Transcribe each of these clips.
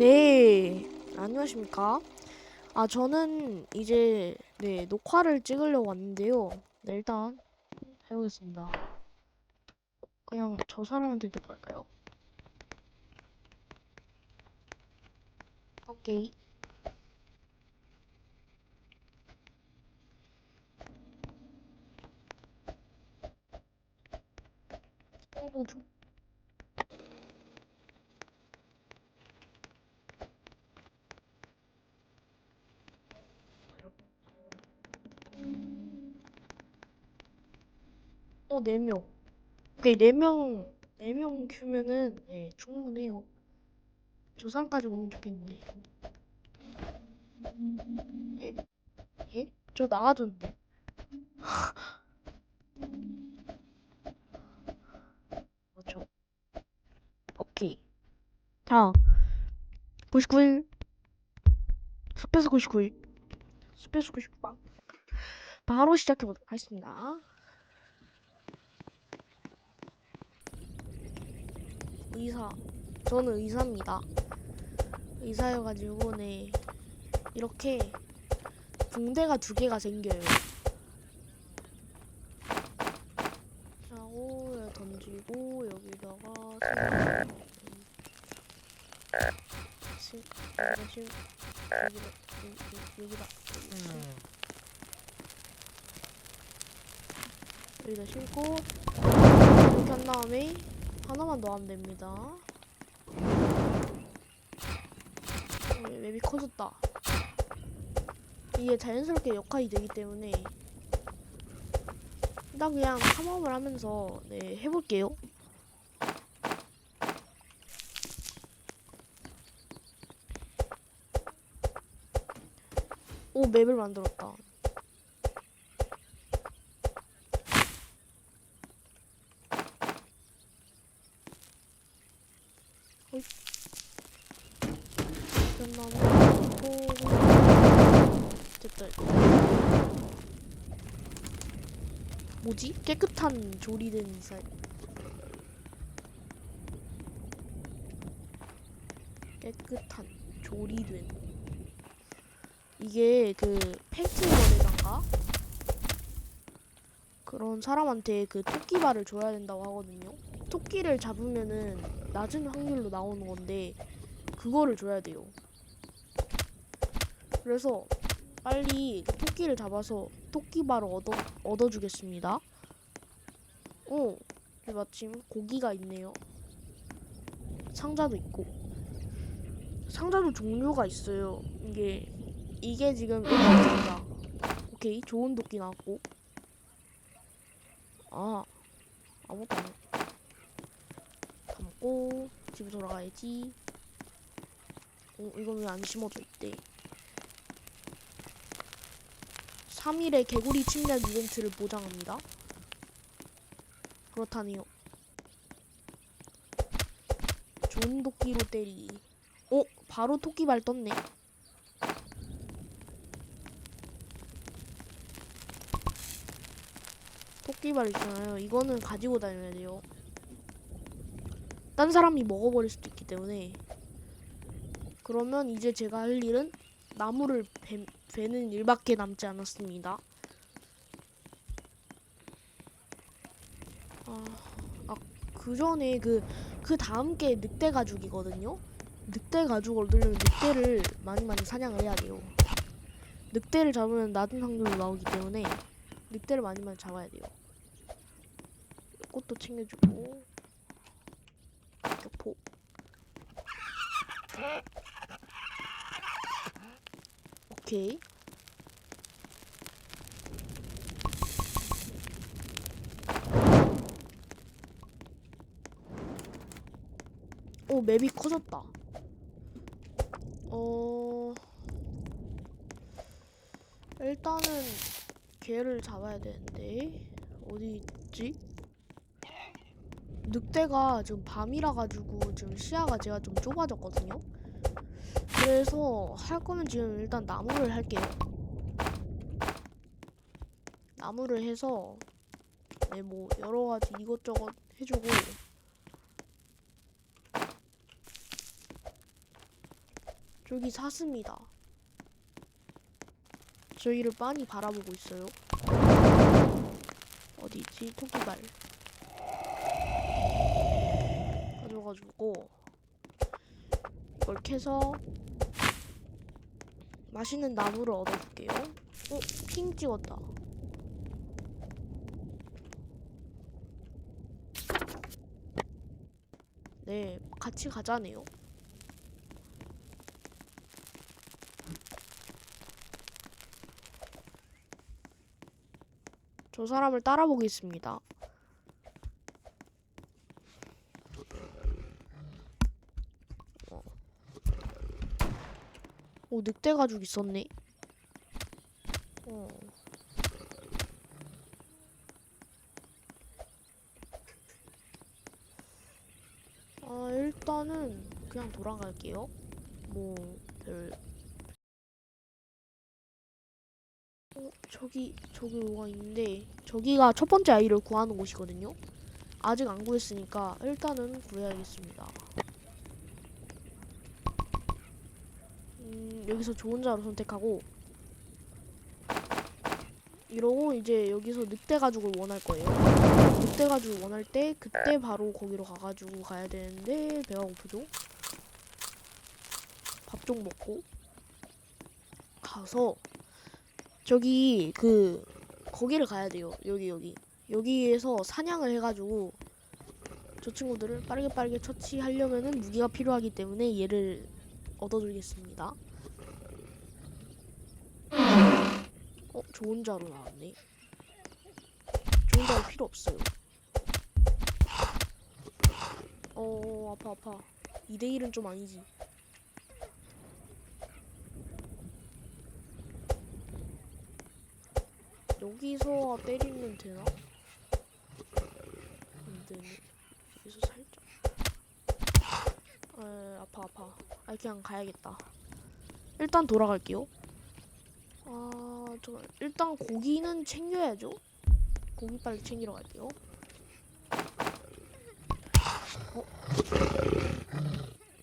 네, 안녕하십니까? 저는 이제, 녹화를 찍으려고 왔는데요. 네, 일단, 해보겠습니다. 그냥 저 사람한테 들어갈까요? 오케이. 홍보 중. 네 명. 오케이, 네 명 큐면은, 충분해요. 조상까지 오면 좋겠는데. 예? 예? 저 나가줬는데. 그렇죠. 오케이. 자, 99일. 숲에서 99일. 숲에서 99일. 바로 시작해보도록 하겠습니다. 의사. 저는 의사입니다. 의사여가지고, 네. 이렇게 붕대가 두 개가 생겨요. 하고 던지고 여기다가 심 여기다 여기다 심고 이렇게 한 다음에 하나만 더 하면 됩니다. 맵이 커졌다. 이게 자연스럽게 역할이 되기 때문에 일단 그냥 탐험을 하면서 해볼게요. 오, 맵을 만들었다. 호잇. 됐다. 뭐지? 깨끗한 조리된 쌀. 깨끗한 조리된. 이게 그 펠트 거래장가 그런 사람한테 그 토끼발을 줘야 된다고 하거든요. 토끼를 잡으면은 낮은 확률로 나오는 건데 그거를 줘야 돼요. 그래서 빨리 그 토끼를 잡아서 토끼발을 얻어주겠습니다. 오, 마침 고기가 있네요. 상자도 있고. 상자도 종류가 있어요. 이게 지금 1번입니다. 오케이, 좋은 도끼 나왔고. 아무것도 안 해. 담고 집에 돌아가야지. 이건 왜 안 심어져 있대? 3일의 개구리 침략 이벤트를 보장합니다. 그렇다네요. 좋은 도끼로 때리기. 바로 토끼발 떴네. 토끼발 있잖아요. 이거는 가지고 다녀야 돼요. 딴 사람이 먹어버릴 수도 있기 때문에. 그러면 이제 제가 할 일은 나무를 베는 일밖에 남지 않았습니다. 그 전에 그 다음 게 늑대 가죽이거든요. 늑대 가죽을 얻으려면 늑대를 많이 사냥을 해야 돼요. 늑대를 잡으면 낮은 확률로 나오기 때문에 늑대를 많이 잡아야 돼요. 꽃도 챙겨주고 격포. 오케이. 오, 맵이 커졌다. 일단은 걔를 잡아야 되는데 어디 있지? 늑대가 지금 밤이라 가지고 지금 시야가 제가 좀 좁아졌거든요. 그래서 할 거면 지금 일단 나무를 할게요. 나무를 해서 뭐 여러 가지 이것저것 해주고 저기 사슴이다. 저기를 빤히 바라보고 있어요. 어디 있지? 토끼발 가져가지고 이걸 캐서 맛있는 나무를 얻어줄게요. 핑 찍었다. 네, 같이 가자네요. 저 사람을 따라 보겠습니다. 오, 늑대 가죽 있었네. 일단은 그냥 돌아갈게요. 뭐, 저기 뭐가 있는데, 저기가 첫 번째 아이를 구하는 곳이거든요. 아직 안 구했으니까 일단은 구해야겠습니다. 여기서 좋은 자로 선택하고, 이러고 이제 여기서 늑대 가죽을 원할 거예요. 늑대 가죽을 원할 때 그때 바로 거기로 가가지고 가야 되는데 배가 고프죠? 밥 좀 먹고 가서 저기 거기를 가야 돼요. 여기에서 사냥을 해가지고 저 친구들을 빠르게 처치하려면은 무기가 필요하기 때문에 얘를 얻어주겠습니다. 좋은 자로 나왔네. 좋은 자로 필요 없어요. 아파. 2대1은 좀 아니지. 여기서 때리면 되나? 안 되네. 여기서 살짝. 아파. 그냥 가야겠다. 일단 돌아갈게요. 일단 고기는 챙겨야죠. 고기 빨리 챙기러 갈게요.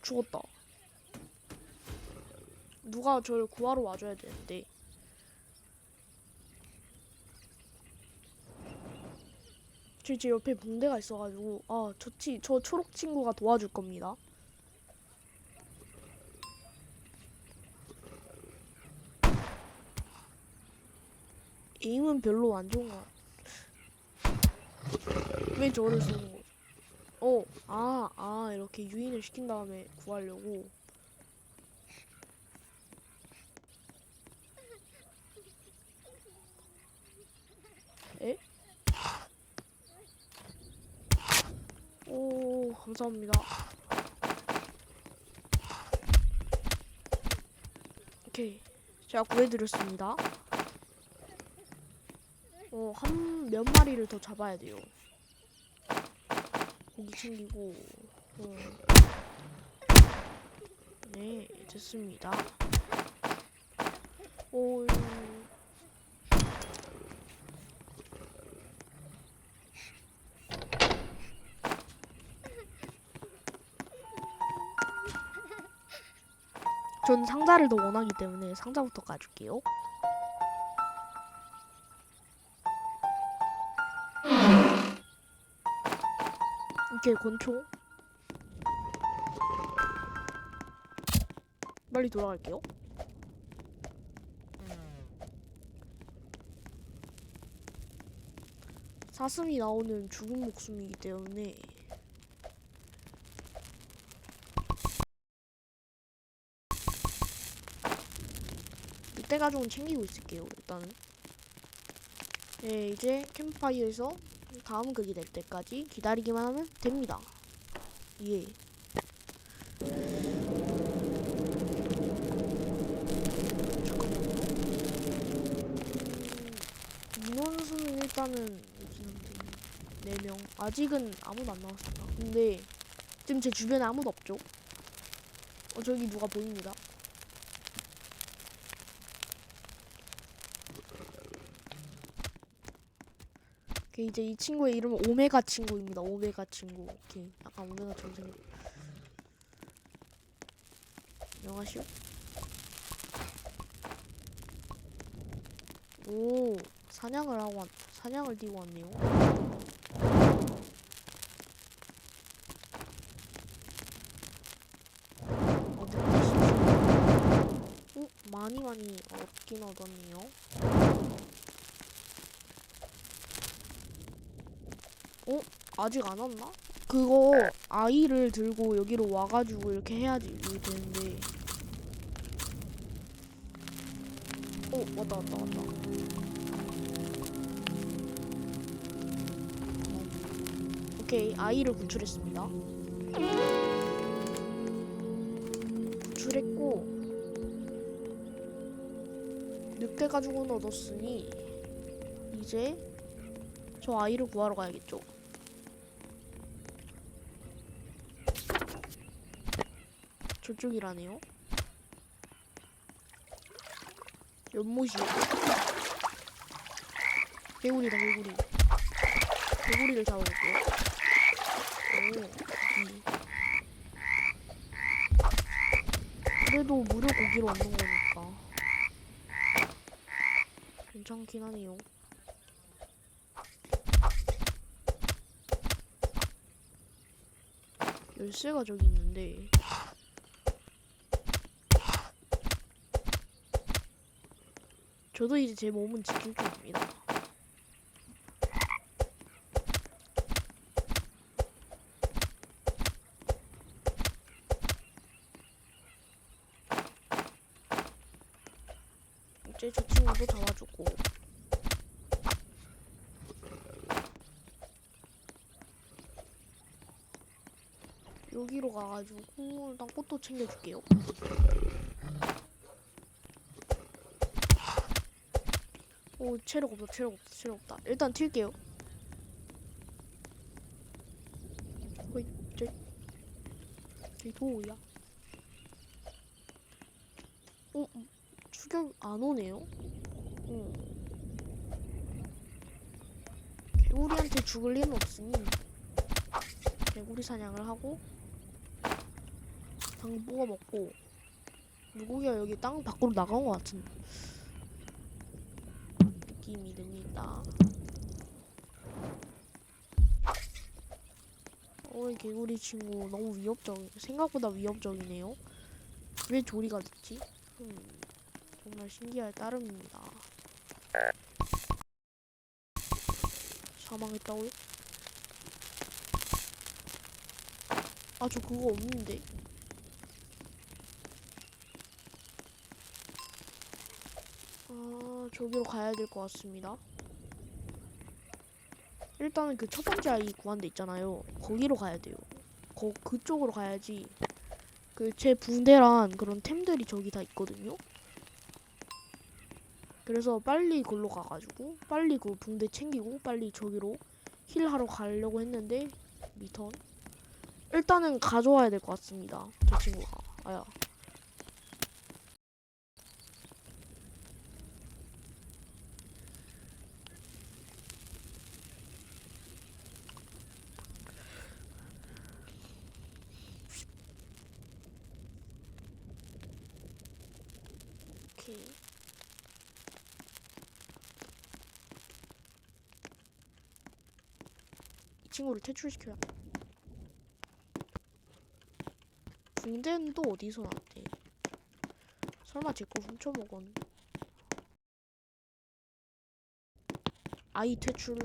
죽었다. 누가 저를 구하러 와줘야 되는데. 제 옆에 붕대가 있어가지고 저 초록 친구가 도와줄 겁니다. 에임은 별로 안 좋은 것 같아. 왜 저를 쏘는 거지? 이렇게 유인을 시킨 다음에 구하려고. 에? 오, 감사합니다. 오케이. 제가 구해드렸습니다. 몇 마리를 더 잡아야 돼요. 고기 챙기고. 네, 됐습니다. 전 상자를 더 원하기 때문에 상자부터 까줄게요. 오케이, 권총. 빨리 돌아갈게요. 사슴이 나오는 죽은 목숨이기 때문에 늑대 가죽은 챙기고 있을게요. 일단은. 네, 이제 캠프파이어에서 다음 극이 될 때까지 기다리기만 하면 됩니다. 예. 인원수는 일단은 4명. 아직은 아무도 안 나왔습니다. 근데 지금 제 주변에 아무도 없죠? 저기 누가 보입니다. 오케이, 이제 이 친구의 이름은 오메가 친구입니다. 오메가 친구. 오케이, 약간 오메가처럼 생겼. 안녕하시오. 오, 사냥을 뛰고 왔네요. 늑대 심심. 많이 얻긴 얻었네요. 아직 안 왔나? 그거 아이를 들고 여기로 와가지고 이렇게 해야지 되는데. 왔다. 오케이, 아이를 구출했습니다. 구출했고 늑대 가죽은 얻었으니 이제 저 아이를 구하러 가야겠죠. 저쪽이라네요. 연못이요. 개구리다, 개구리. 개구리를 잡아볼게요. 고기. 그래도 무료 고기로 얻는 거니까 괜찮긴 하네요. 열쇠가 저기 있는데 저도 이제 제 몸은 지킬 줄 압니다. 이제 저 친구도 잡아주고 여기로 가가지고 일단 꽃도 챙겨줄게요. 오, 체력 없다. 일단 튈게요. 호이, 저기 도우야. 추격 안 오네요? 개구리한테 죽을 리는 없으니 개구리 사냥을 하고 당 뽑아 먹고 물고기가 여기 땅 밖으로 나간 것 같은 느낌이 듭니다. 이 개구리 친구 너무 생각보다 위협적이네요. 왜 조리가 됐지? 정말 신기할 따름입니다. 사망했다고요? 저 그거 없는데. 저기로 가야 될 것 같습니다. 일단은 그 첫 번째 아이 구한 데 있잖아요. 거기로 가야 돼요. 그쪽으로 가야지. 제 붕대란 그런 템들이 저기 다 있거든요. 그래서 빨리 걸로 가가지고 빨리 그 붕대 챙기고 빨리 저기로 힐하러 가려고 했는데 미턴 일단은 가져와야 될 것 같습니다. 저 친구가. 아야. 오케이. 이 친구를 퇴출시켜야. 붕대는 또 어디서 나왔대? 설마 제 거 훔쳐먹은. 아이 퇴출.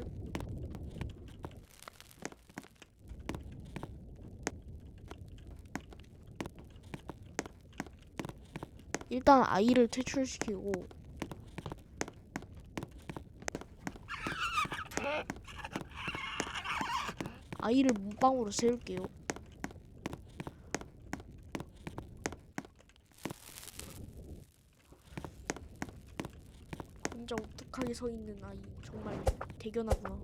일단 아이를 퇴출시키고 아이를 문방으로 세울게요. 혼자 우뚝하게 서 있는 아이 정말 대견하구나.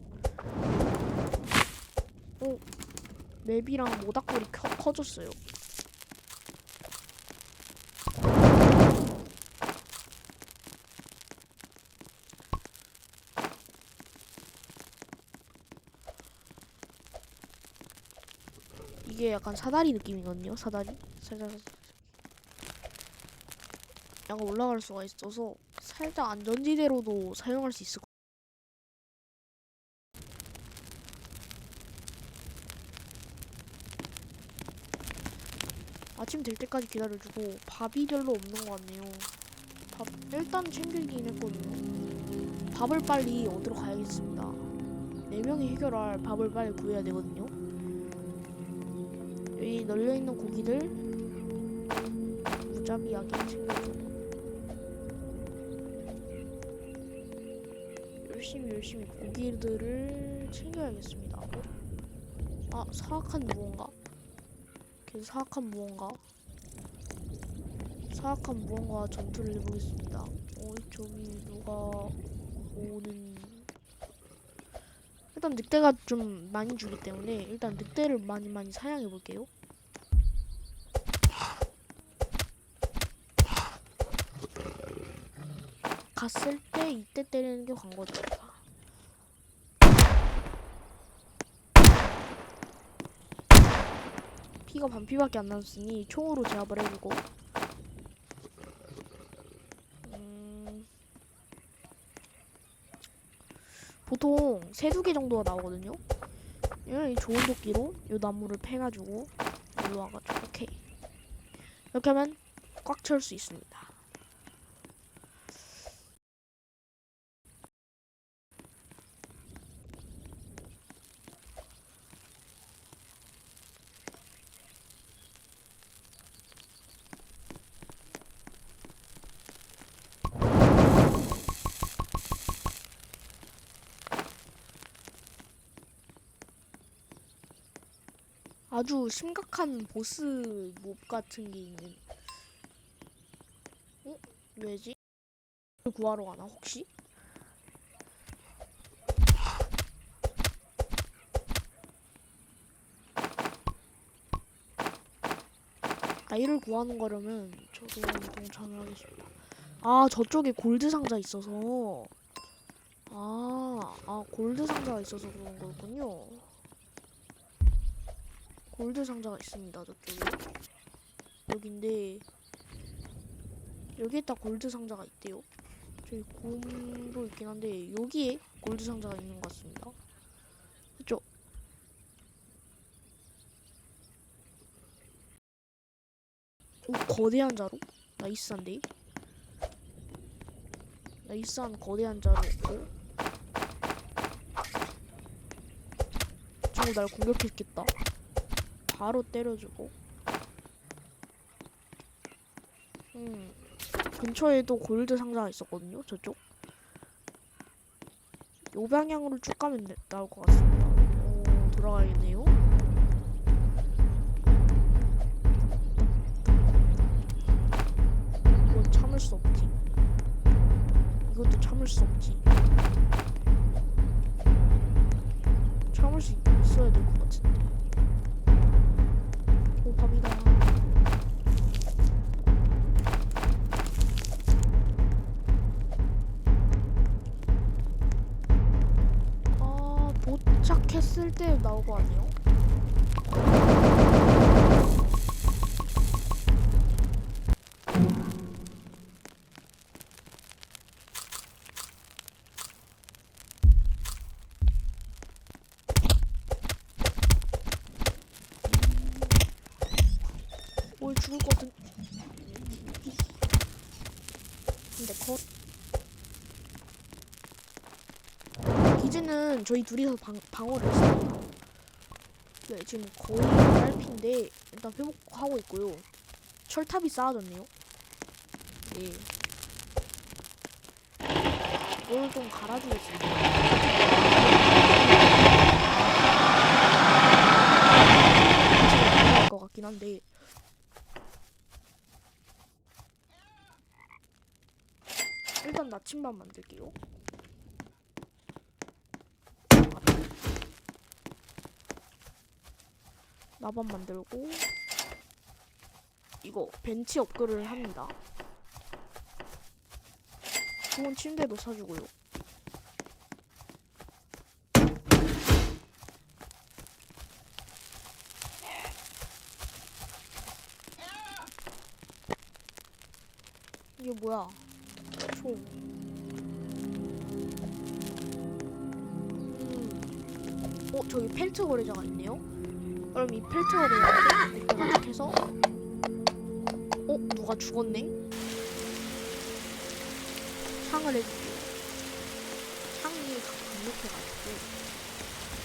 맵이랑 모닥불이 커졌어요. 이게 약간 사다리 느낌이거든요. 사다리. 살짝 약간 올라갈 수가 있어서 살짝 안전지대로도 사용할 수 있을 것 아침 될 때까지 기다려주고 밥이 별로 없는 것 같네요. 밥 일단 챙기긴 했거든요. 밥을 빨리 얻으러 가야겠습니다. 4명이 해결할 밥을 빨리 구해야 되거든요. 여기 널려있는 고기들 무자비하게 챙겨주고 열심히 고기들을 챙겨야겠습니다. 아, 사악한 무언가? 계속 사악한 무언가 전투를 해보겠습니다. 저기 누가 오는 일단 늑대가 좀 많이 주기 때문에 일단 늑대를 많이 사냥해 볼게요. 갔을 때 이때 때리는 게 광고죠. 피가 반피밖에 안 남았으니 총으로 제압을 해주고 보통 3-2개 정도가 나오거든요. 이 좋은 도끼로 이 나무를 패가지고 일로 와가지고 오케이 이렇게 하면 꽉 채울 수 있습니다. 아주 심각한 보스 몹 같은 게 있는. 왜지? 구하러 가나 혹시? 이를 구하는 거라면 저도 동참을 하겠습니다. 저쪽에 골드 상자 있어서 골드 상자가 있어서 그런 거군요. 골드 상자가 있습니다. 저쪽에 여긴데 여기에다 골드 상자가 있대요. 저기 곰도 있긴 한데 여기에 골드 상자가 있는 것 같습니다. 그쵸? 거대한 자루? 나이스한데? 나이스한 거대한 자루 없고 저거 날 공격했겠다. 바로 때려주고 근처에도 골드 상자가 있었거든요. 저쪽 요 방향으로 쭉 가면 나올 것 같습니다. 돌아가야겠네요. 이건 참을 수 없지. 이것도 참을 수 없지. 참을 수 있어야 될 것 같은데. 밥이다. 도착했을 때 나올 거 아니에요? 뭘 죽을 것 같은. 근데 기지는 저희 둘이서 방어를 했습니다. 네, 지금 거의 딸피인데 일단 회복하고 있고요. 철탑이 쌓아졌네요. 예. 이걸 좀 갈아주겠습니다. 될 것 같긴 한데. 일단 나침반 만들게요. 나반 만들고 이거 벤치 업그레이드를 합니다. 좋은 침대도 사주고요. 이게 뭐야? 총. 저기 펠트 거래자가 있네요. 그럼 이 펠트 거래자를 내가 해서 누가 죽었네? 창을 해줄게요. 창이 강력해가지고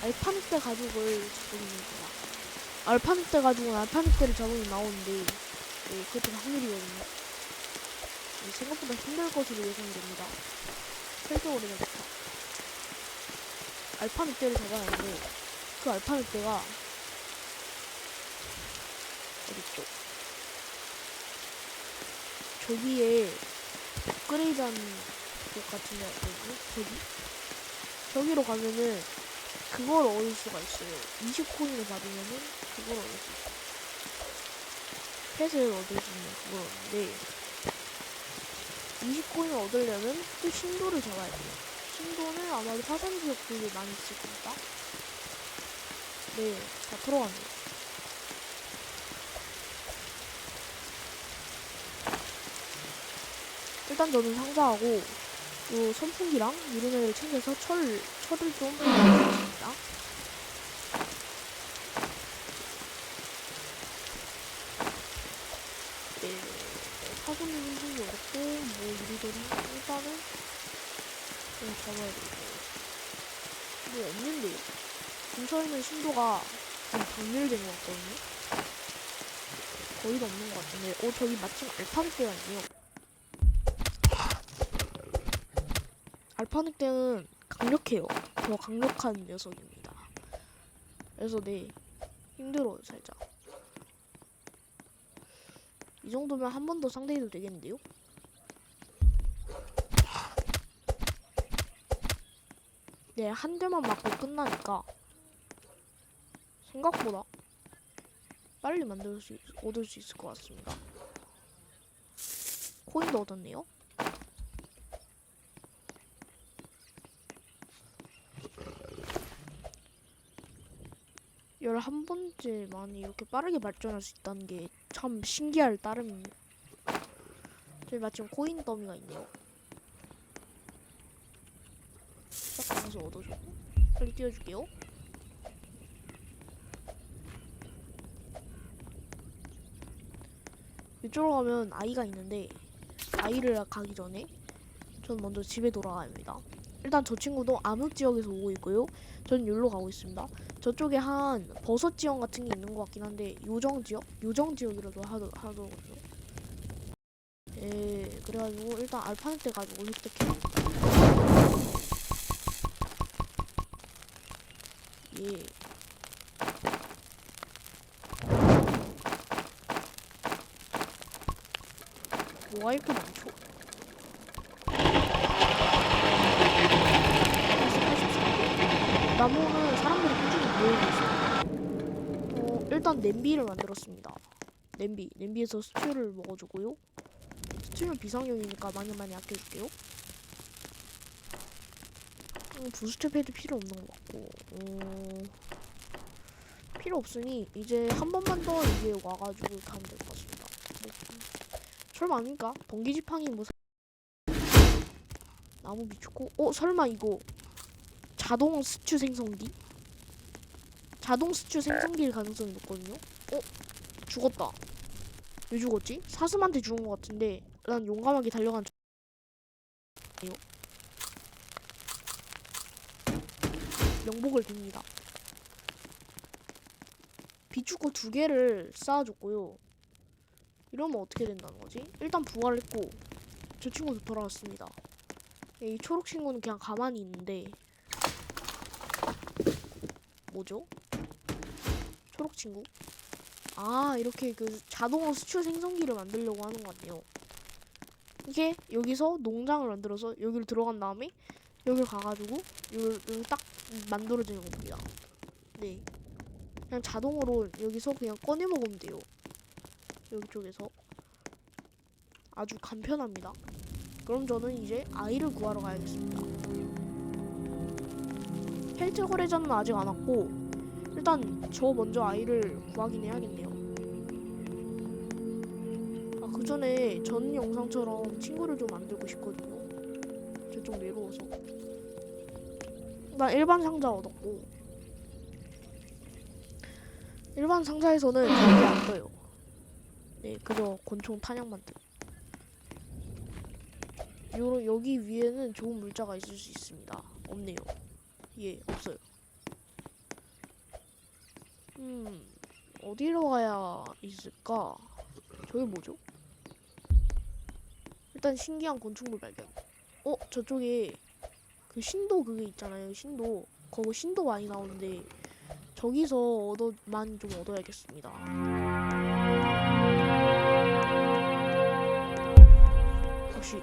알파늑대 가죽을 잡으면 됩니다. 알파늑대 가죽은 알파늑대를 잡으면 나오는데 그것도 확률이거든요. 생각보다 힘들 것으로 예상이 됩니다. 펠트 거래자부터 알파늑대를 잡아야 하는데 그 알파늑대가 어딨죠? 저기에 업그레이드한 곳 같은 데가 있거든요. 저기로 가면은 그걸 얻을 수가 있어요. 20코인을 받으면은 그걸 얻을 수 있어요. 펫을 얻을 수 있는 그걸 얻는데 20코인을 얻으려면 또 신도를 잡아야 돼요. 신도는 아마도 화산 지역들이 많이 있을 겁니다. 네, 다 들어갔네요. 일단 저는 상자하고 요 선풍기랑 이런 애를 챙겨서 철을 좀 넣어주겠습니다. 네, 사소는 힘들이 어렵고 이리저리 일단은 잡아야 되고 없는데요. 근처에 있는 신도가 좀 박멸된 것 같거든요. 거의도 없는 것 같은데 저기 마침 알파늑대가 있네요. 알파늑대는 강력해요. 더 강력한 녀석입니다. 그래서 힘들어요 살짝. 이 정도면 한 번 더 상대해도 되겠는데요? 네, 한 대만 맞고 끝나니까 생각보다 빨리 얻을 수 있을 것 같습니다. 코인도 얻었네요. 11번째만에 이렇게 빠르게 발전할 수 있다는 게 참 신기할 따름입니다. 저기 마침 코인 더미가 있네요. 딱 가서 얻어줘. 빨리 띄워줄게요. 이쪽으로 가면 아이가 있는데 아이를 가기 전에 전 먼저 집에 돌아가야 합니다. 일단 저 친구도 암흑 지역에서 오고 있고요. 전 여기로 가고 있습니다. 저쪽에 한 버섯 지역 같은 게 있는 것 같긴 한데 요정 지역이라도 하더군요. 그래가지고 일단 알파늑대 가지고 획득해. 뭐가 이렇게 많죠? 84개. 나무는 사람들이 꾸준히 모으고 있어요. 일단 냄비를 만들었습니다. 냄비에서 스튜를 먹어주고요. 스튜는 비상용이니까 많이 아껴줄게요. 부스트 패드 필요 없는 것 같고 필요 없으니 이제 한 번만 더 이제 와가지고 가면 될 것 같습니다. 설마 아닙니까? 번개지팡이 나무 비추고 설마 이거 자동 스튜 생성기? 자동 스튜 생성기일 가능성이 높거든요? 죽었다. 왜 죽었지? 사슴한테 죽은 것 같은데 난 용감하게 달려간 명복을 빕니다. 비축구 2개를 쌓아줬고요. 이러면 어떻게 된다는 거지? 일단 부활했고 저 친구도 돌아왔습니다. 이 초록 친구는 그냥 가만히 있는데 뭐죠? 초록 친구? 이렇게 그 자동 수출 생성기를 만들려고 하는 것 같네요. 이게 여기서 농장을 만들어서 여기로 들어간 다음에 여기를 가가지고 여기 딱 만들어지는 겁니다. 네, 그냥 자동으로 여기서 그냥 꺼내 먹으면 돼요. 여기 쪽에서 아주 간편합니다. 그럼 저는 이제 아이를 구하러 가야겠습니다. 펠트 거래자는 아직 안 왔고 일단 저 먼저 아이를 구하긴 해야겠네요. 그 그 전에 전 영상처럼 친구를 좀 만들고 싶거든요. 저 좀 외로워서. 나 일반 상자 얻었고, 일반 상자에서는 절대 안 떠요. 네, 그저 곤충 탄약만 뜸. 여기 위에는 좋은 물자가 있을 수 있습니다. 없네요. 예, 없어요. 어디로 가야 있을까? 저기 뭐죠? 일단 신기한 곤충물 발견. 저쪽에 그 신도 그게 있잖아요. 신도. 거기 신도 많이 나오는데 저기서 많이 좀 얻어야겠습니다. 혹시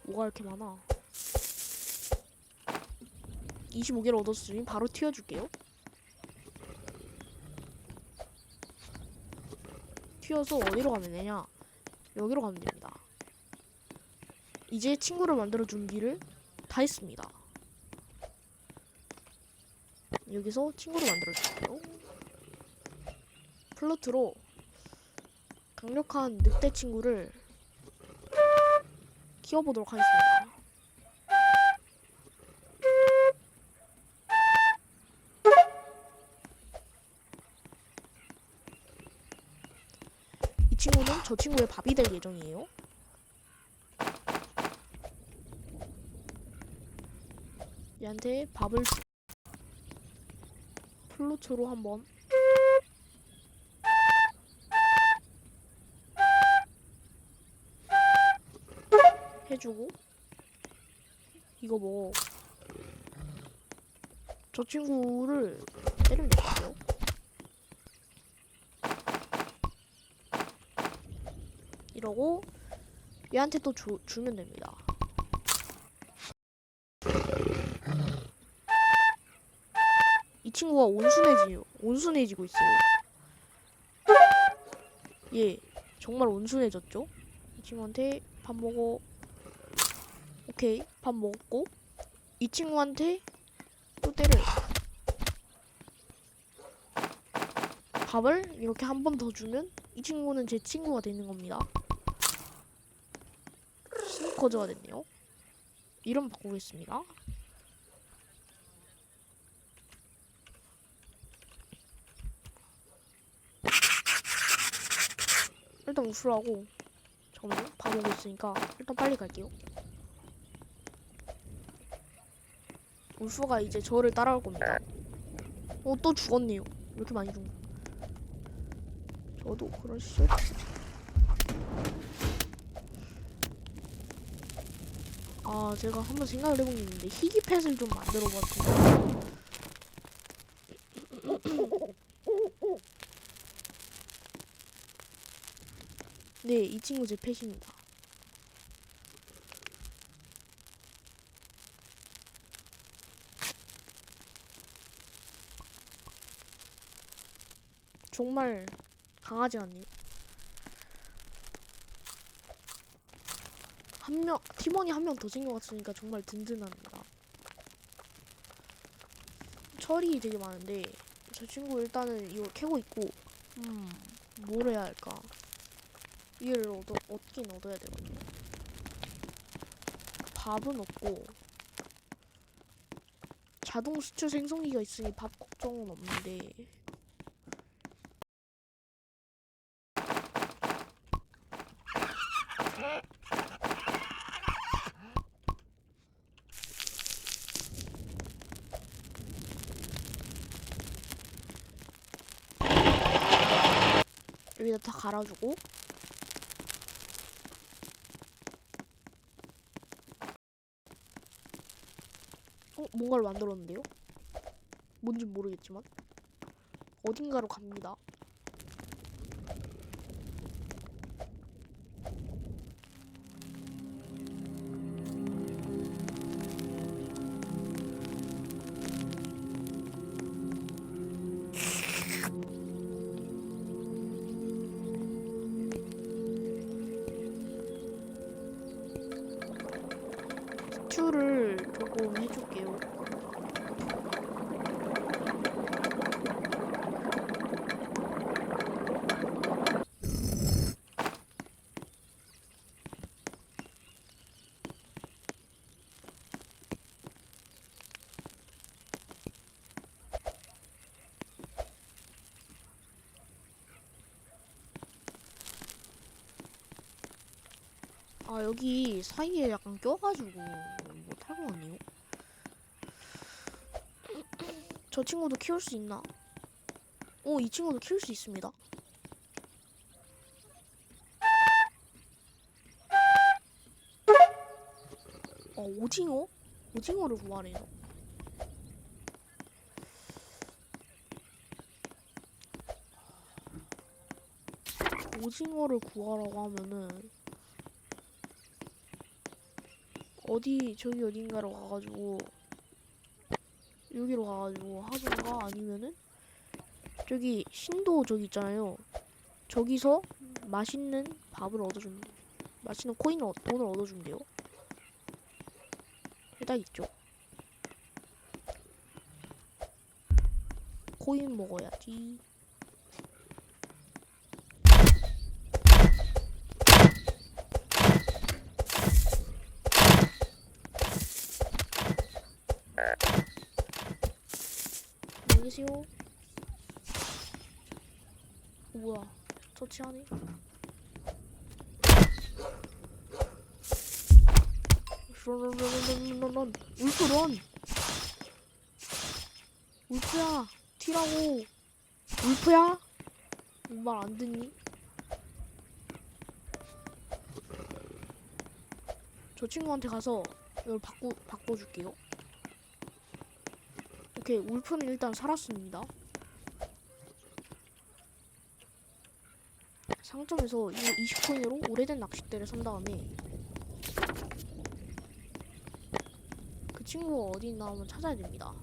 뭐가 이렇게 많아? 25개를 얻었으니 바로 튀어줄게요. 튀어서 어디로 가면 되냐? 여기로 가면 됩니다. 이제 친구를 만들어 준비를 다 했습니다. 여기서 친구를 만들어 줄게요. 플루트로 강력한 늑대 친구를 키워보도록 하겠습니다. 이 친구는 저 친구의 밥이 될 예정이에요. 얘한테 밥을 플루트로 한번 해주고, 이거 뭐 저 친구를 때려낼게요. 이러고 얘한테 또 주면 됩니다. 이 친구가 온순해지고 있어요. 예, 정말 온순해졌죠? 이 친구한테 밥 먹어. 오케이, 밥 먹었고, 이 친구한테 또 때려요. 밥을 이렇게 한 번 더 주면 이 친구는 제 친구가 되는 겁니다. 스니커즈가 됐네요. 이름 바꾸겠습니다. 일단 우수하고, 잠깐만요. 밥 먹고 있으니까 일단 빨리 갈게요. 울프가 이제 저를 따라올 겁니다. 또 죽었네요. 왜 이렇게 많이 죽어? 저도 그럴 수. 제가 한번 생각을 해본 게 있는데 희귀펫을 좀 만들어봤거든요. 네, 이 친구 제 펫입니다. 정말 강하지 않네요. 팀원이 한 명 더 생겨왔으니까 정말 든든합니다. 철이 되게 많은데 저 친구 일단은 이걸 캐고 있고, 뭘 해야 할까? 이를 얻긴 얻어야 되거든요. 밥은 없고 자동 수출 생성기가 있으니 밥 걱정은 없는데, 여기다 다 갈아주고, 뭔가를 만들었는데요? 뭔진 모르겠지만 어딘가로 갑니다. 스튜를 조금 해줄게요. 아, 여기 사이에 약간 껴가지고 못할 것 같네요. 저 친구도 키울 수 있나? 오, 이 친구도 키울 수 있습니다. 오징어? 오징어를 구하래요. 오징어를 구하라고 하면은 저기 어딘가로 가가지고 여기로 가가지고 하던가 아니면은 저기 신도 저기 있잖아요. 저기서 맛있는 밥을 얻어주면 돼요. 맛있는 돈을 얻어주면 돼요. 해당 있죠. 코인 먹어야지. 안녕히 계세요. 뭐야, 터치하네. 런. 울프 런. 울프야, 튀라고. 울프야? 말 안 듣니? 저 친구한테 가서 이걸 바꿔줄게요. 오케이, 울프는 일단 살았습니다. 상점에서 이거 20코인으로 오래된 낚싯대를 산 다음에 그 친구가 어디 있나 한번 찾아야 됩니다.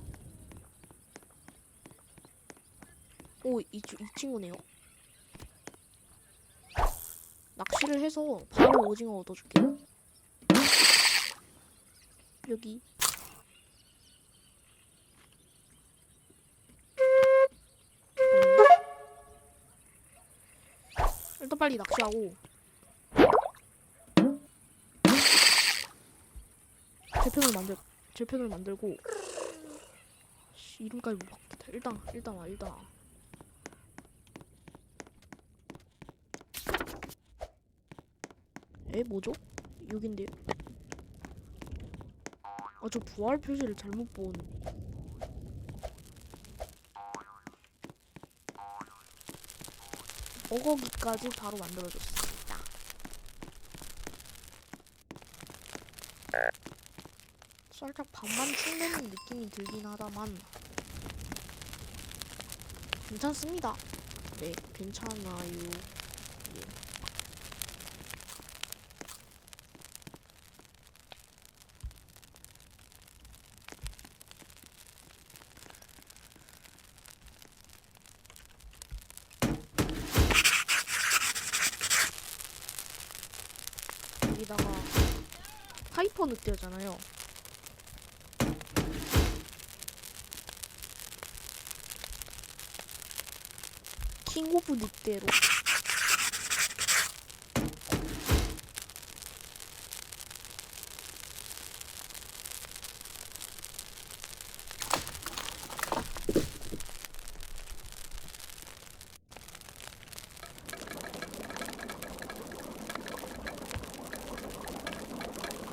오, 이 친구네요. 낚시를 해서 바로 오징어 얻어줄게요. 여기. 일단 빨리 낚시하고 제편을 만들고 이름까지 못 바뀌다. 일단 와. 뭐죠? 여긴데요? 저 부활 표시를 잘못 본. 어거기까지 바로 만들어줬습니다. 살짝 밥만 축내는 느낌이 들긴 하다만 괜찮습니다. 네, 괜찮아요. 예. 여기다가 하이퍼 늑대잖아요. 킹 오브 늑대로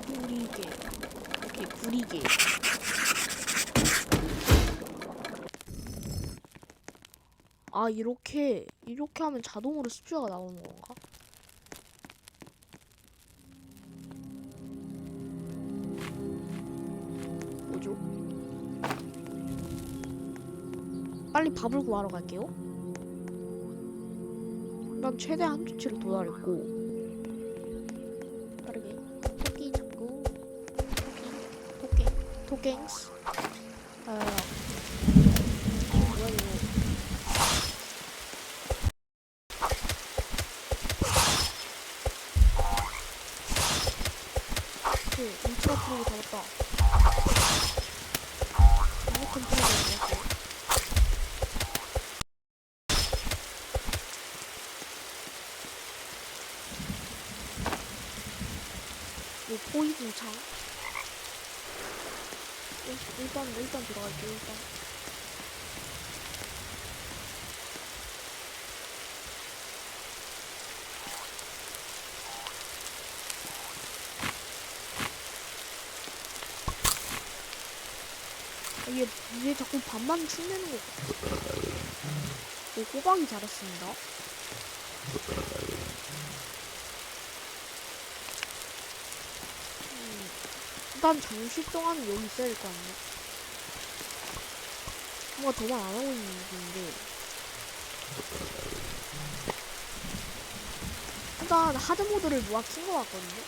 구리개. 오케이, 구리개. 아, 이렇게 하면 자동으로 습주가 나오는 건가? 뭐죠? 빨리 밥을 구하러 갈게요. 난 최대 한주치를 도달했고 빠르게 토끼 잡고 토깽스 뭐야 이거. 울트라 프로 잡았다. 완벽한 프로가 잡았어. 포이즌 창. 일단 들어갈게요. 일단. 얘 자꾸 반만 축내는 거 같아. 오, 꼬박이 잘했습니다. 일단 잠시 동안은 여기 있어야 될 거 아니야? 뭔가 도망 안 하고 있는 느낌인데. 일단 하드모드를 누가 킨 거 같거든요?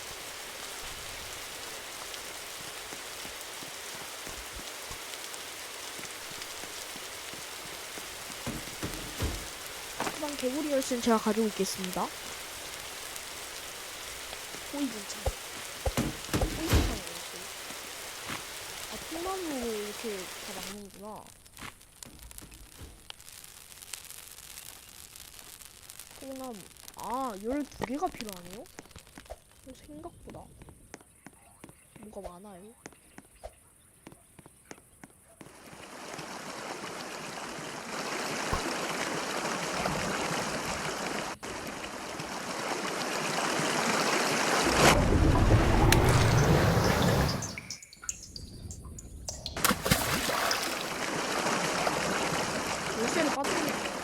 일단 개구리 열쇠는 제가 가지고 있겠습니다. 포이즌창. 포이즌창이 어딨어? 아, 통나무로 이렇게 다 막는구나. 통나무. 아, 12개가 필요하네요? 생각보다 뭐가 많아요. 열쇠를 빠뜨리는 거야.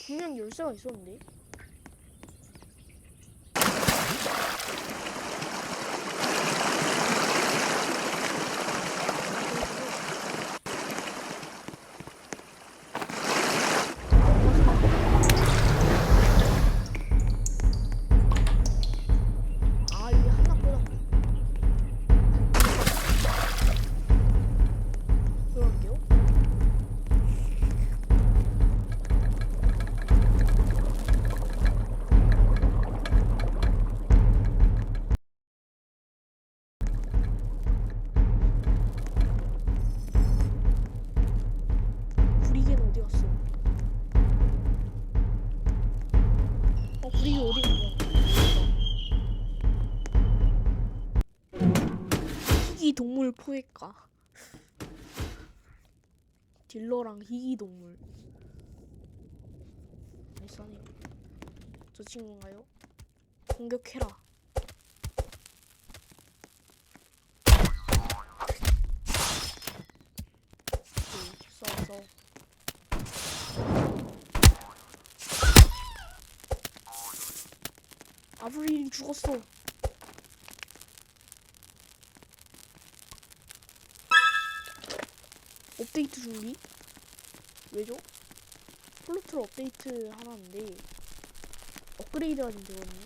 분명 열쇠가 있었는데. 아, 이게 하나 꽂았고. 들어갈게요. 구리개는 어디 갔어? 구리개 어디 간 거야? 희귀 동물 포획가. 딜러랑 희귀 동물. 비싸네요. 저 친구인가요? 공격해라. 싸워. 아브릴이 죽었어. 업데이트 준비? 왜죠? 플루트를 업데이트 하라는데 업그레이드 하면 되거든요.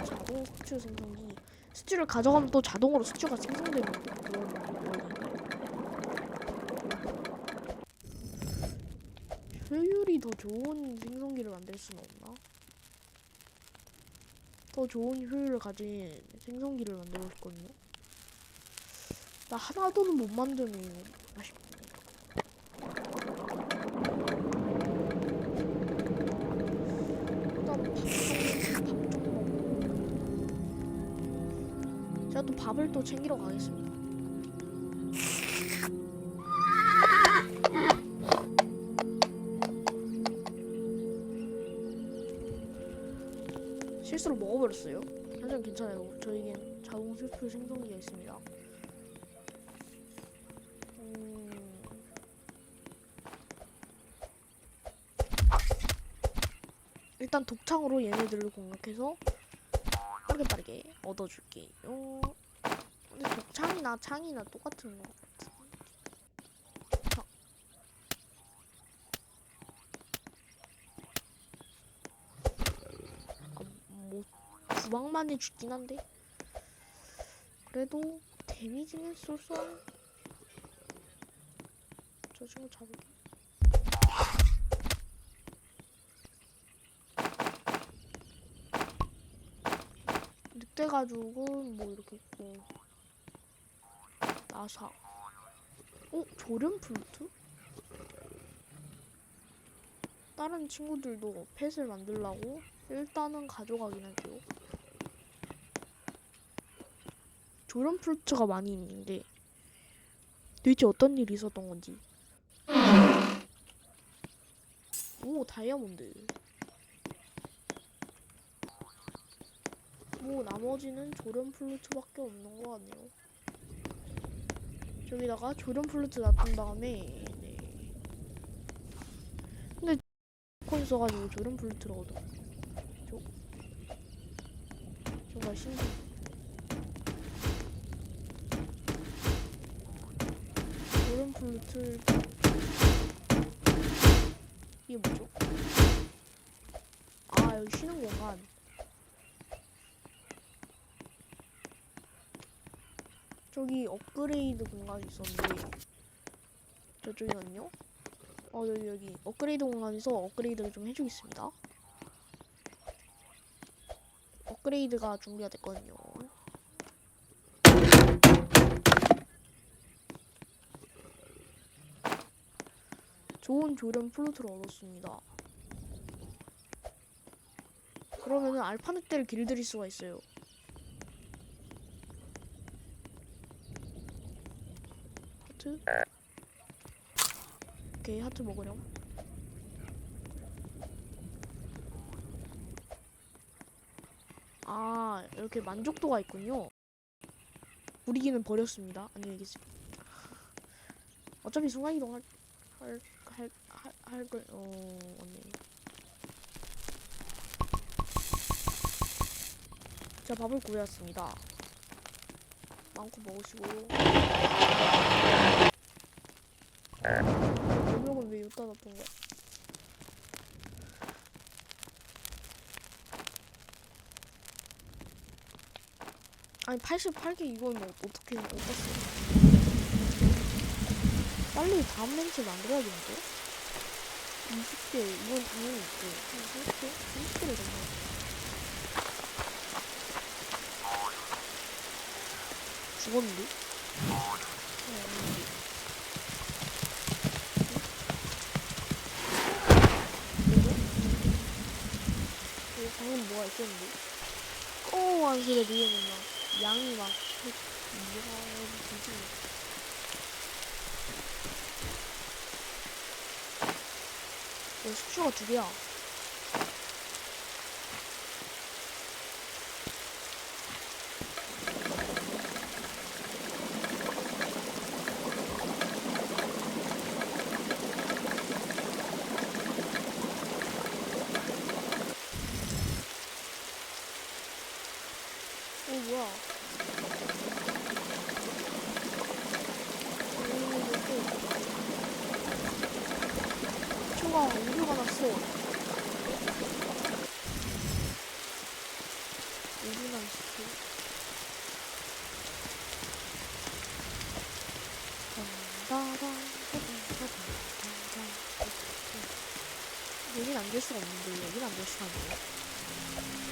자동 숙주 생성기. 숙주를 가져가면 또 자동으로 숙주가 생성되는 그런 원리. 효율이 더 좋은 생성기를 만들 수는 없나? 더 좋은 효율을 가진 생성기를 만들고 싶거든요. 나 하나도는 못 만드네. 아쉽네. 일단 밥좀 먹고 제가 또 밥을 또 챙기러 가겠습니다. 실수로 먹어버렸어요. 하지만 괜찮아요. 저에겐 자동 수표 생성기가 있습니다. 일단 독창으로 얘네들을 공격해서 빠르게 얻어줄게요. 근데 독창이나 창이나 똑같은 거 같아. 뭐 주방만에 죽긴 한데 그래도 데미지는 쏠쏠한. 저 친구 잡을게. 늑대 가죽은 뭐 이렇게 있고 나사. 조련 플루트? 다른 친구들도 펫을 만들라고 일단은 가져가긴 할게요. 조련 플루트가 많이 있는데 도대체 어떤 일이 있었던 건지. 오, 다이아몬드. 뭐 나머지는 조련 플루트밖에 없는 것 같네요. 저기다가 조련 플루트 놔둔 다음에 네. 근데 코인 써가지고 조련 플루트를 얻어. 정말 신기해. 조련 플루트 이게 뭐죠? 아, 여기 쉬는 공간. 저기 업그레이드 공간이 있었는데 저쪽이거든요? 여기 업그레이드 공간에서 업그레이드를 좀 해주겠습니다. 업그레이드가 준비가 됐거든요. 좋은 조련 플루트를 얻었습니다. 그러면은 알파 늑대를 길들일 수가 있어요. 하트. 오케이, 하트 먹으렴. 아, 이렇게 만족도가 있군요. 부리기는 버렸습니다. 안녕히 계세요. 어차피 순간이동 할 걸, 맞네. 자, 밥을 구해왔습니다. 많고 먹으시고. 명령은 왜 여기다 놨던 거야? 아니 88개 이건 어떻게 어떻어? 빨리 다음 렌즈 만들어야겠는데? 20개 이건 당연히 있고 30개? 30개를 정말 죽었는데? 없는데. 그리고 방금 뭐가 있었는데? 하는 소리가 들리면 막 양이 막 뭐가 되지? 숙주가 2개야. 뭐야? 초가 오류가 났어. 오류나 있어. 여긴 안 될 수가 없는데 여긴 안 될 수가 있네.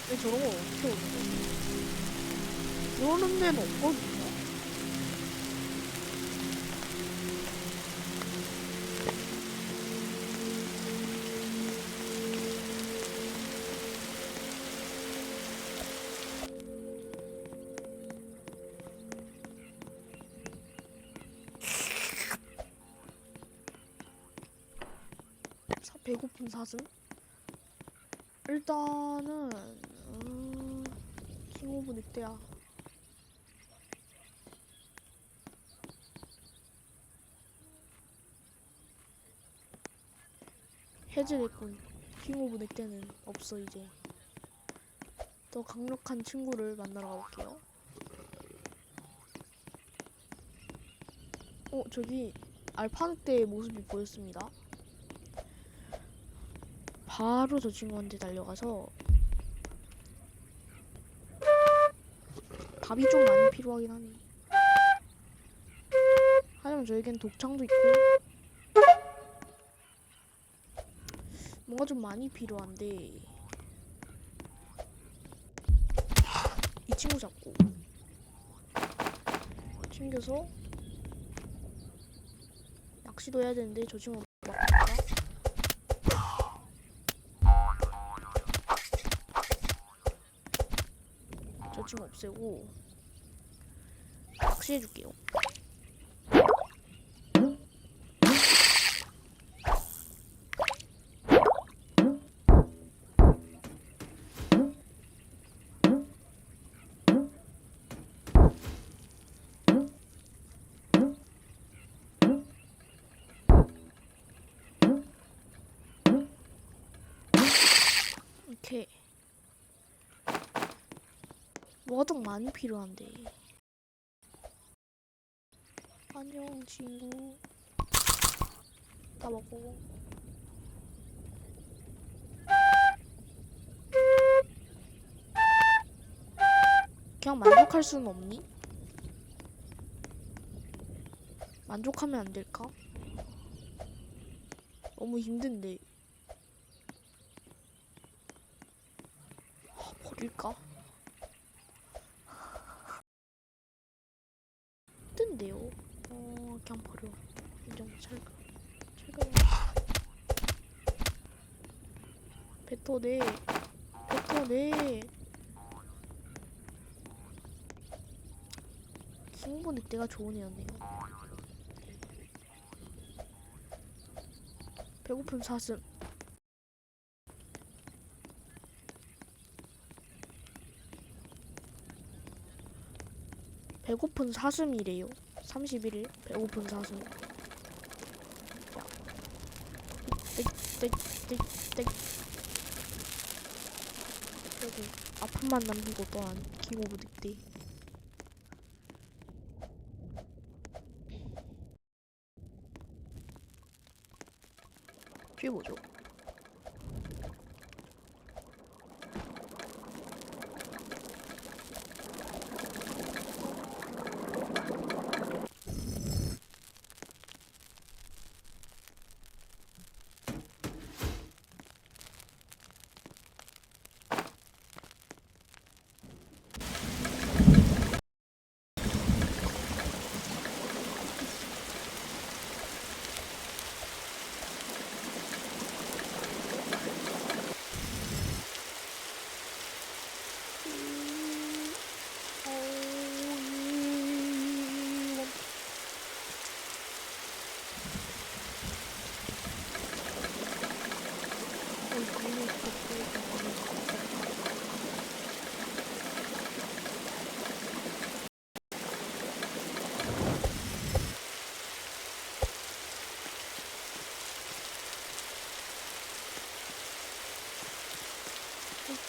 왜 저런 걸 어떻게 오는 거지? 그러는 데는 없거든요? 배고픈 사슴? 일단은 킹 오브 늑대야. 해제됐군. 킹 오브 늑대는 없어 이제. 더 강력한 친구를 만나러 가볼게요. 저기 알파 늑대의 모습이 보였습니다. 바로 저 친구한테 달려가서 밥이 좀 많이 필요하긴 하네. 하지만 저에겐 독창도 있고 뭔가 좀 많이 필요한데 이 친구 잡고 챙겨서 낚시도 해야 되는데 저 친구 막힐까? 저 친구 없애고 낚시해줄게요. 이렇게 뭐가 많이 필요한데. 안녕 친구. 다 먹고. 그냥 만족할 수는 없니? 만족하면 안 될까? 너무 힘든데. 버릴까? 힘든데요. 그냥 버려. 인정. 찰까. 뱉어내. 킹보 늑대가 좋은 애였네요. 배고픈 사슴. 배고픈 사슴이래요. 31일 배고픈 사슴. 땡땡땡땡. 여기 아픔만 남기고 떠난 킹 오브 늑대. 뒤에 뭐죠?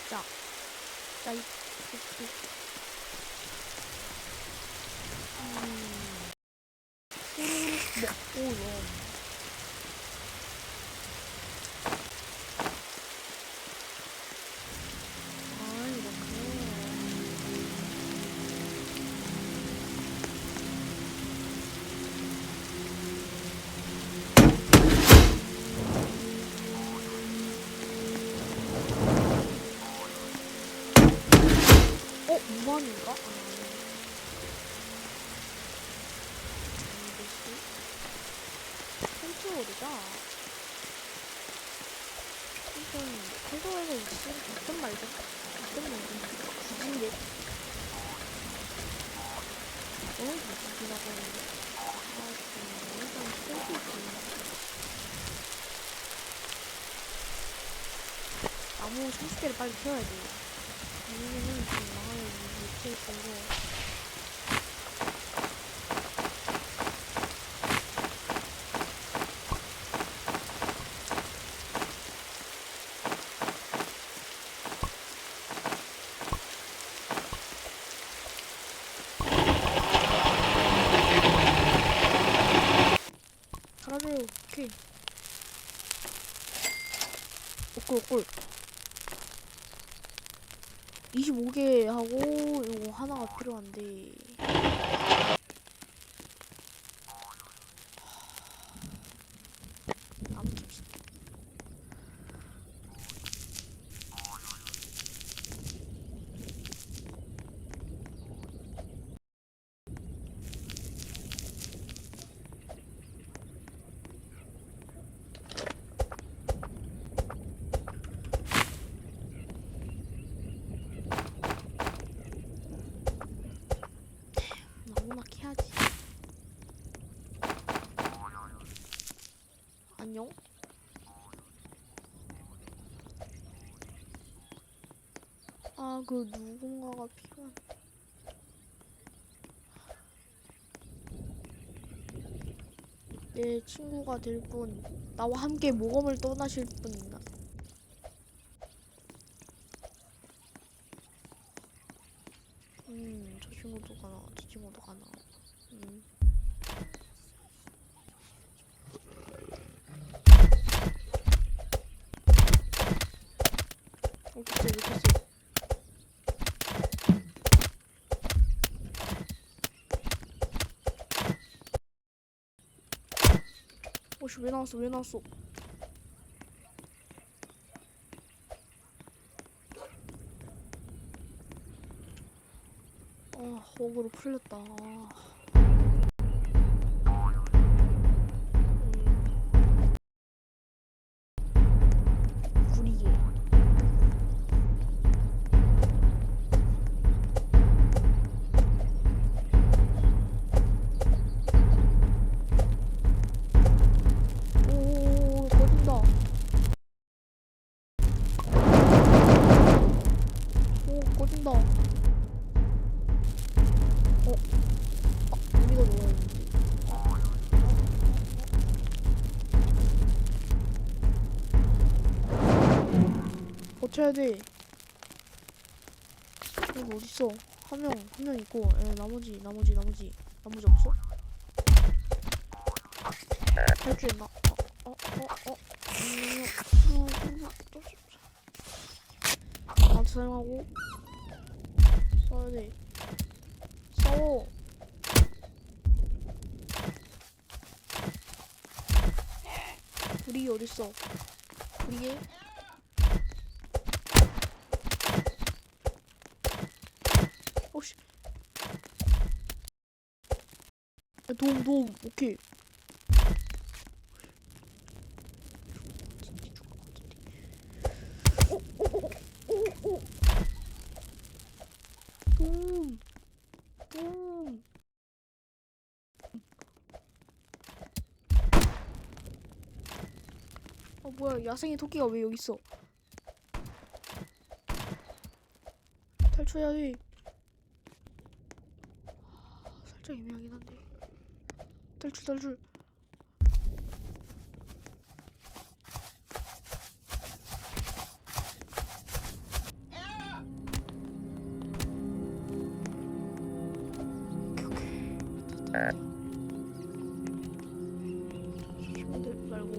자, 자, 먹고 무한인가? 컨트롤이다. 일단 컨트롤에서 있으면 어떤 말든 굳인데 너무 굳이라고 하는데 일단 스테이지 나무 30개를 빨리 키워야 돼요. 아니면은 지금 망할 위치에 있어서 갈아줘요. 오케이. 오꿀 25개 하고 이거 하나가 필요한데 남깁시다. 나무나 아, 그 누군가가 필요한. 내 친구가 될 분, 나와 함께 모험을 떠나실 분 있나? 저 친구도 가나, 저 친구도 가나. 음, 글쎄, 글쎄. 오씨, 왜 나왔어, 왜 나왔어? 아, 호구로 풀렸다. 아, 구리개. 오, 꺼진다. 오, 꺼진다. 우리가 넣었는데. 버텨야 돼. 이거 어딨어? 한 명 있고, 나머지 없어? 탈출했나? 나한테 사용하고, 써야 돼. 싸워. 우리 어딨어? 우리의 혹시 도움 오케이. 도움 도움. 뭐야, 야생의 토끼가 왜 여기 있어? 탈출해야 돼. 살짝 애매하긴 한데. 탈출. 오케이. 친구들 말고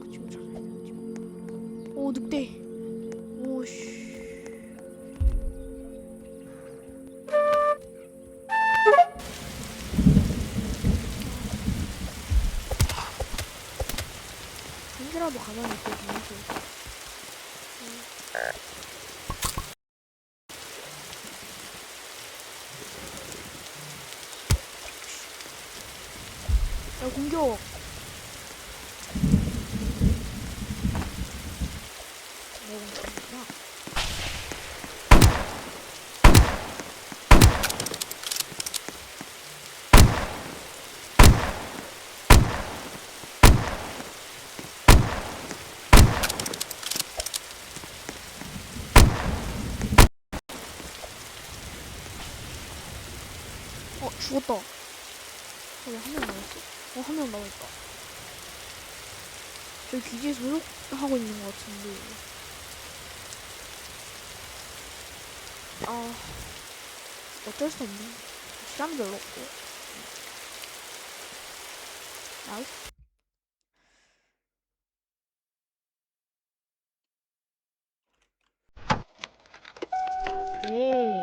그 친구 찾아야 되는 친구. 오, 늑대. 오씨. 한 개라도 가만히 있고 좋지. 야, 공격. 야, 죽었다. 왜 한 명 남았어? 한 명 남았다. 저 기지에 소속하고 있는 것 같은데. 아, 어쩔 수 없네. 시간 별로 없고. 나이스. 예.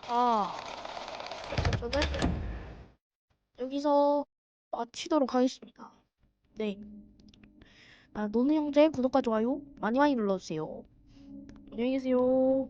아, 저는 여기서 마치도록 하겠습니다. 네. 노는 형제 구독과 좋아요 많이 많이 눌러주세요. 안녕히 계세요.